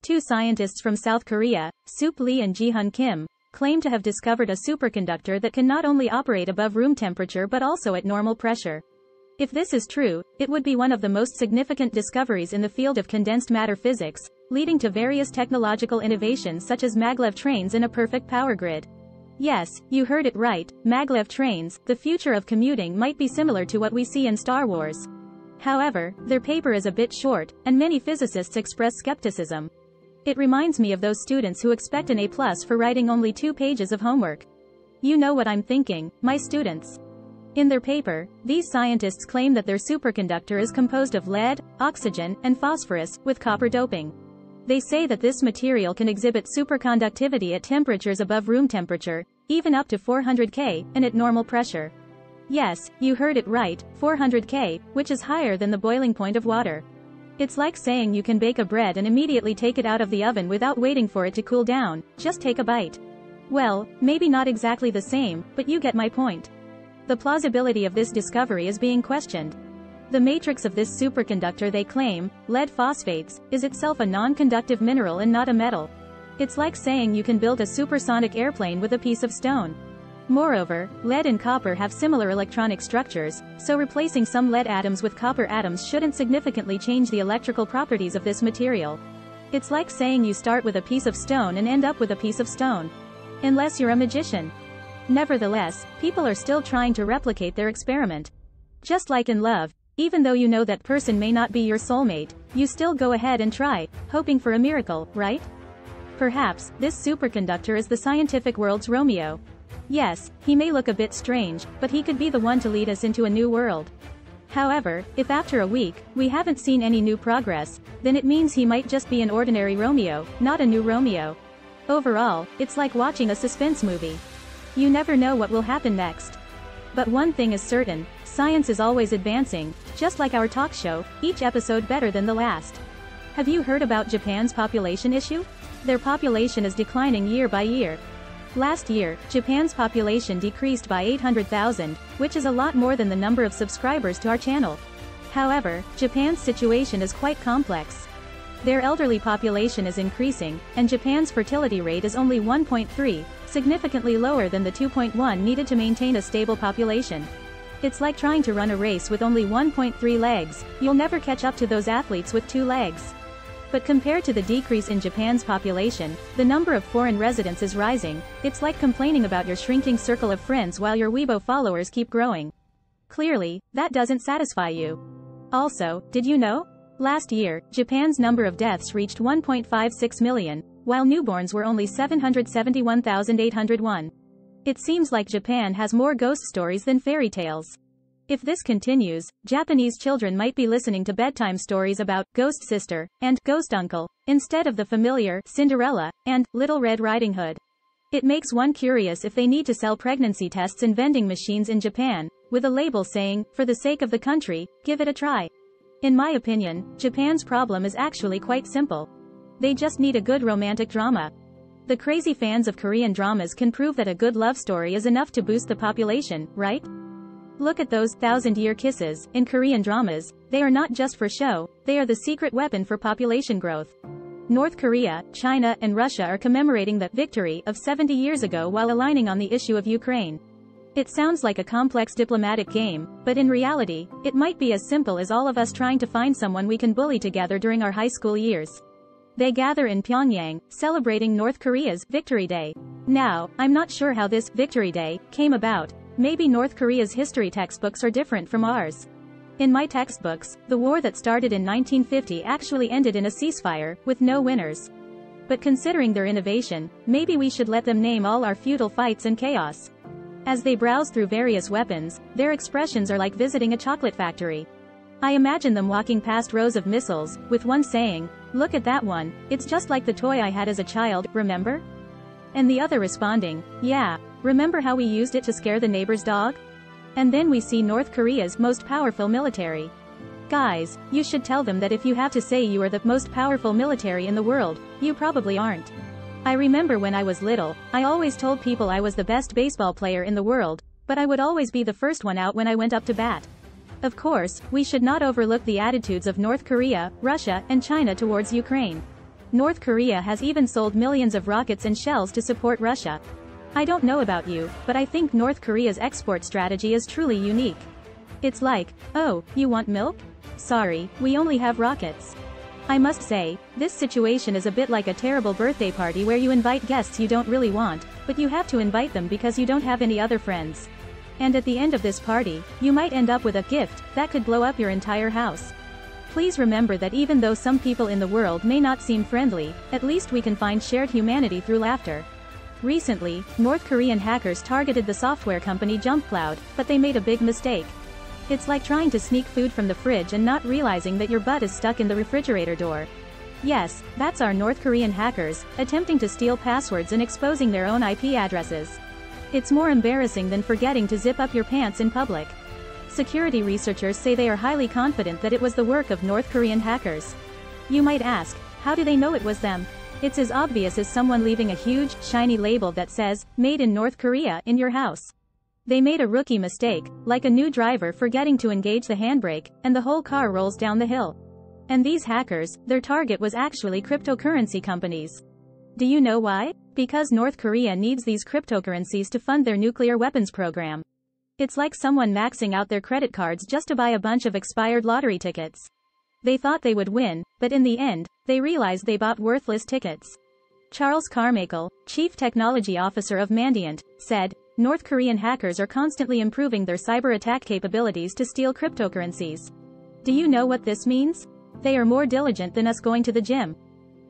Two scientists from South Korea, Sup Lee and Ji-hun Kim, claim to have discovered a superconductor that can not only operate above room temperature but also at normal pressure. If this is true, it would be one of the most significant discoveries in the field of condensed matter physics, leading to various technological innovations such as maglev trains and a perfect power grid. Yes, you heard it right, maglev trains. The future of commuting might be similar to what we see in Star Wars. However, their paper is a bit short, and many physicists express skepticism. It reminds me of those students who expect an A+ for writing only 2 pages of homework. You know what I'm thinking, my students. In their paper, these scientists claim that their superconductor is composed of lead, oxygen, and phosphorus, with copper doping. They say that this material can exhibit superconductivity at temperatures above room temperature, even up to 400 K, and at normal pressure. Yes, you heard it right, 400 K, which is higher than the boiling point of water. It's like saying you can bake a bread and immediately take it out of the oven without waiting for it to cool down, just take a bite. Well, maybe not exactly the same, but you get my point. The plausibility of this discovery is being questioned. The matrix of this superconductor, they claim, lead phosphates, is itself a non-conductive mineral and not a metal. It's like saying you can build a supersonic airplane with a piece of stone. Moreover, lead and copper have similar electronic structures, so replacing some lead atoms with copper atoms shouldn't significantly change the electrical properties of this material. It's like saying you start with a piece of stone and end up with a piece of stone. Unless you're a magician. Nevertheless, people are still trying to replicate their experiment. Just like in love, even though you know that person may not be your soulmate, you still go ahead and try, hoping for a miracle, right? Perhaps, this superconductor is the scientific world's Romeo. Yes, he may look a bit strange, but he could be the one to lead us into a new world. However, if after a week, we haven't seen any new progress, then it means he might just be an ordinary Romeo, not a new Romeo. Overall, it's like watching a suspense movie. You never know what will happen next. But one thing is certain, science is always advancing, just like our talk show, each episode better than the last. Have you heard about Japan's population issue? Their population is declining year by year. Last year, Japan's population decreased by 800,000, which is a lot more than the number of subscribers to our channel. However, Japan's situation is quite complex. Their elderly population is increasing, and Japan's fertility rate is only 1.3, significantly lower than the 2.1 needed to maintain a stable population. It's like trying to run a race with only 1.3 legs, you'll never catch up to those athletes with 2 legs. But compared to the decrease in Japan's population, the number of foreign residents is rising. It's like complaining about your shrinking circle of friends while your Weibo followers keep growing. Clearly, that doesn't satisfy you. Also, did you know? Last year, Japan's number of deaths reached 1.56 million, while newborns were only 771,801. It seems like Japan has more ghost stories than fairy tales. If this continues, Japanese children might be listening to bedtime stories about Ghost Sister and Ghost Uncle, instead of the familiar Cinderella and Little Red Riding Hood. It makes one curious if they need to sell pregnancy tests in vending machines in Japan, with a label saying, "For the sake of the country, give it a try." In my opinion, Japan's problem is actually quite simple. They just need a good romantic drama. The crazy fans of Korean dramas can prove that a good love story is enough to boost the population, right? Look at those 1,000-year kisses in Korean dramas. They are not just for show, they are the secret weapon for population growth. North Korea, China, and Russia are commemorating the victory of 70 years ago while aligning on the issue of Ukraine. It sounds like a complex diplomatic game, but in reality, it might be as simple as all of us trying to find someone we can bully together during our high school years. They gather in Pyongyang, celebrating North Korea's Victory Day. Now, I'm not sure how this Victory Day came about. Maybe North Korea's history textbooks are different from ours. In my textbooks, the war that started in 1950 actually ended in a ceasefire, with no winners. But considering their innovation, maybe we should let them name all our futile fights and chaos. As they browse through various weapons, their expressions are like visiting a chocolate factory. I imagine them walking past rows of missiles, with one saying, "Look at that one, it's just like the toy I had as a child, remember?" And the other responding, "Yeah, remember how we used it to scare the neighbor's dog?" And then we see North Korea's most powerful military. Guys, you should tell them that if you have to say you are the most powerful military in the world, you probably aren't. I remember when I was little, I always told people I was the best baseball player in the world, but I would always be the first one out when I went up to bat. Of course, we should not overlook the attitudes of North Korea, Russia, and China towards Ukraine. North Korea has even sold millions of rockets and shells to support Russia. I don't know about you, but I think North Korea's export strategy is truly unique. It's like, oh, you want milk? Sorry, we only have rockets. I must say, this situation is a bit like a terrible birthday party where you invite guests you don't really want, but you have to invite them because you don't have any other friends. And at the end of this party, you might end up with a gift that could blow up your entire house. Please remember that even though some people in the world may not seem friendly, at least we can find shared humanity through laughter. Recently, North Korean hackers targeted the software company JumpCloud, but they made a big mistake. It's like trying to sneak food from the fridge and not realizing that your butt is stuck in the refrigerator door. Yes, that's our North Korean hackers, attempting to steal passwords and exposing their own IP addresses. It's more embarrassing than forgetting to zip up your pants in public. Security researchers say they are highly confident that it was the work of North Korean hackers. You might ask, how do they know it was them? It's as obvious as someone leaving a huge, shiny label that says, "Made in North Korea," in your house. They made a rookie mistake, like a new driver forgetting to engage the handbrake, and the whole car rolls down the hill. And these hackers, their target was actually cryptocurrency companies. Do you know why? Because North Korea needs these cryptocurrencies to fund their nuclear weapons program. It's like someone maxing out their credit cards just to buy a bunch of expired lottery tickets. They thought they would win, but in the end, they realized they bought worthless tickets. Charles Carmichael, Chief Technology Officer of Mandiant, said, North Korean hackers are constantly improving their cyber attack capabilities to steal cryptocurrencies. Do you know what this means? They are more diligent than us going to the gym.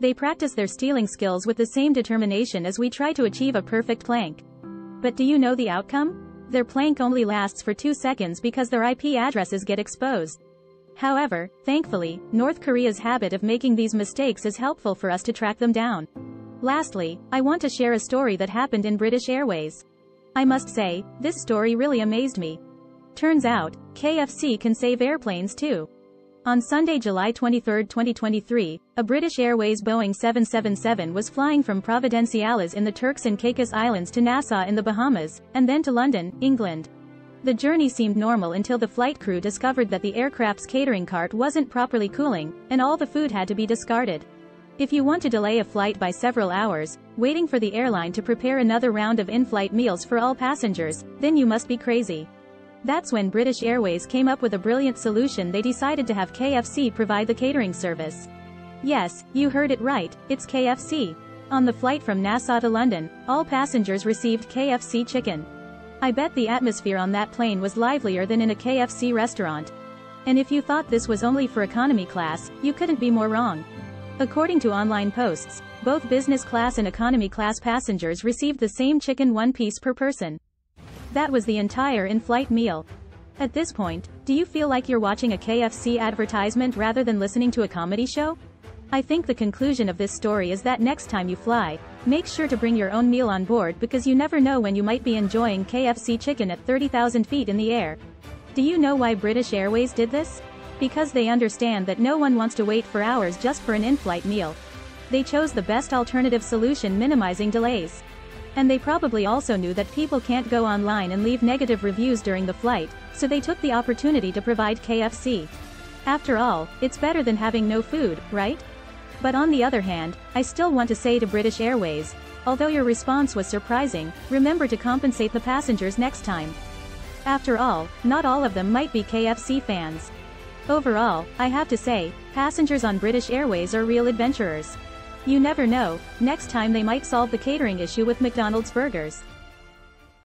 They practice their stealing skills with the same determination as we try to achieve a perfect plank. But do you know the outcome? Their plank only lasts for 2 seconds because their IP addresses get exposed. However, thankfully, North Korea's habit of making these mistakes is helpful for us to track them down. Lastly, I want to share a story that happened in British Airways. I must say, this story really amazed me. Turns out, KFC can save airplanes too. On Sunday, July 23, 2023, a British Airways Boeing 777 was flying from Providenciales in the Turks and Caicos Islands to Nassau in the Bahamas, and then to London, England. The journey seemed normal until the flight crew discovered that the aircraft's catering cart wasn't properly cooling, and all the food had to be discarded. If you want to delay a flight by several hours, waiting for the airline to prepare another round of in-flight meals for all passengers, then you must be crazy. That's when British Airways came up with a brilliant solution. They decided to have KFC provide the catering service. Yes, you heard it right, it's KFC. On the flight from Nassau to London, all passengers received KFC chicken. I bet the atmosphere on that plane was livelier than in a KFC restaurant. And if you thought this was only for economy class, you couldn't be more wrong. According to online posts, both business class and economy class passengers received the same chicken, 1 piece per person. That was the entire in-flight meal. At this point, do you feel like you're watching a KFC advertisement rather than listening to a comedy show? I think the conclusion of this story is that next time you fly, make sure to bring your own meal on board because you never know when you might be enjoying KFC chicken at 30,000 feet in the air. Do you know why British Airways did this? Because they understand that no one wants to wait for hours just for an in-flight meal. They chose the best alternative solution, minimizing delays. And they probably also knew that people can't go online and leave negative reviews during the flight, so they took the opportunity to provide KFC. After all, it's better than having no food, right? But on the other hand, I still want to say to British Airways, although your response was surprising, remember to compensate the passengers next time. After all, not all of them might be KFC fans. Overall, I have to say, passengers on British Airways are real adventurers. You never know, next time they might solve the catering issue with McDonald's burgers.